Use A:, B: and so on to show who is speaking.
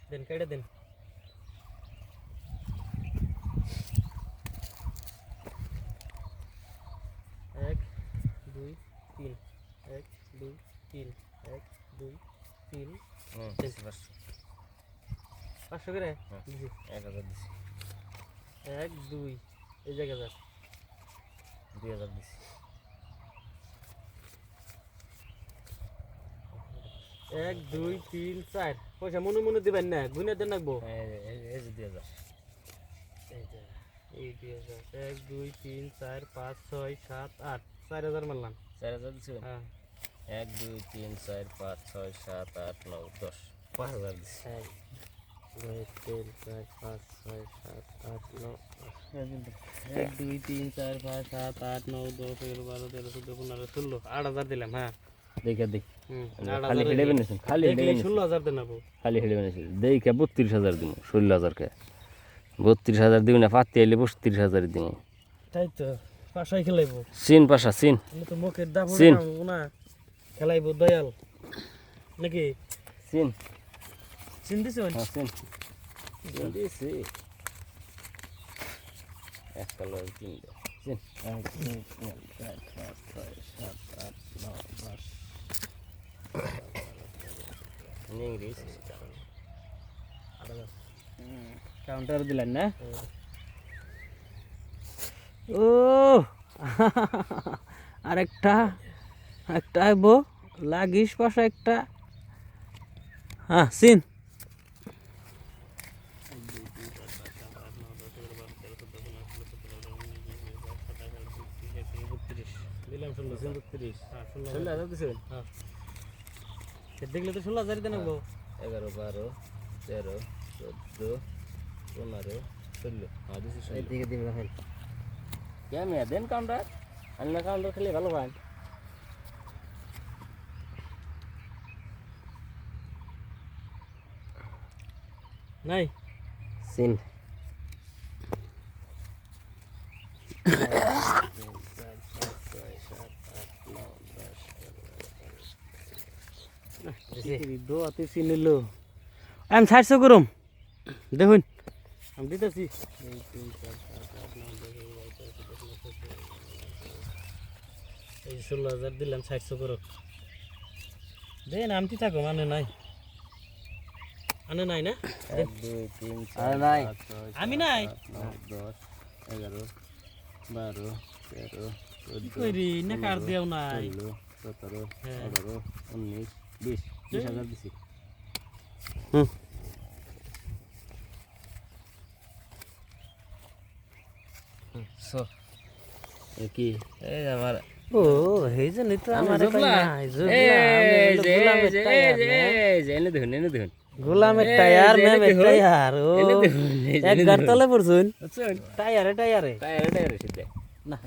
A: দেন কেটে দেন। এক দুই তিন, এক দুই তিন, এক দুই তিন।
B: দিছি
A: 500 করে
B: হ্যাঁ।
A: দিছি।
B: 1000 দিছি,
A: এক দুই এই জায়গা যা।
B: 2000 দিছি,
A: এক দুই তিন চার। পয়সা মনে মনে দিবেন না, গুনে দেন রাখবো।
B: এই যে 2000,
A: এই যে এই 2000, এক দুই তিন চার পাঁচ ছয় সাত আট, 4000 মারলাম।
B: 4000 দিছি।
A: হ্যাঁ
B: 1 2 3 4 5 6 7 8 9 10, 5000 দিছি।
A: এক দুই তিন চার পাঁচ ছয় সাত আট নয়, এক দুই তিন চার পাঁচ সাত আট নয় 10 11 12 13 14 15 16, 8000 দিলাম। হ্যাঁ
B: দেখে দেখ, খালি
A: 8000
B: হেডে বেনেছেন, খালি হেডে বেনেছেন,
A: 16000 দেন আপু।
B: খালি হেডে বেনেছেন। দেখে 32000 দিব, 16000 কে 32000 দিব না, পাতি আইলে 32000 দিব।
A: তাই তো পাশায় খেলাইবো।
B: সিন পাশা সিন,
A: আমি তো মুখের দাবো
B: সিন।
A: না, খেলাইবো দয়াল নাকি।
B: সিন
A: চিন দিছো
B: হ্যাঁ সিন দিছি। এক কালো তিন সিন, 1 2 3 4 5 6 7 8 9 10 ইংলিশ
A: কাউন্টার দিলেন না। ও আরেকটা একটা আইবো, লাগিস পাশে একটা। হ্যাঁ সিন। দিলাম 16, 32। হ্যাঁ 16,000
B: দিছেন।
A: হ্যাঁ দেখলে তো 16,000 দেন রাখবো।
B: 11 12 13 14 15 16, হ্যাঁ দিছি 16।
A: এদিকে দিন রাখেন।
B: কেমন দেন কাউন্টার, আন্না কাউন্টার খেলে ভালো পান।
A: নাই
B: সিন
A: দোয়াতে চিনিল। আমি 400 করুম, দেখুন আমি দিতেছি। এই 16,000 দিলাম, 400 করো দেন। আমি থাকো মানে নাই, আনে নাই না।
B: 1 2 3
A: আরে
B: 4
A: নাই।
B: 5 6
A: আমি নাই।
B: 9 10 11 12 13
A: কি
B: 14
A: করি না কার দেও নাই।
B: 16 17
A: হ্যাঁ।
B: 18 19 20, 20,000 দিছি।
A: হুম
B: সো কি এই আমার
A: ও এই জন্য তো
B: আমি
A: আমার
B: জুবলা, এনে দেখুন
A: গোলামের টায়ার ম্যাম টায়ার। ও
B: এনে দেখুন,
A: এক গাড়তলে পড়ছুন
B: বুঝছেন?
A: টায়ারে টায়ারে
B: টায়ারে টায়ারে সিদ্ধে
A: না।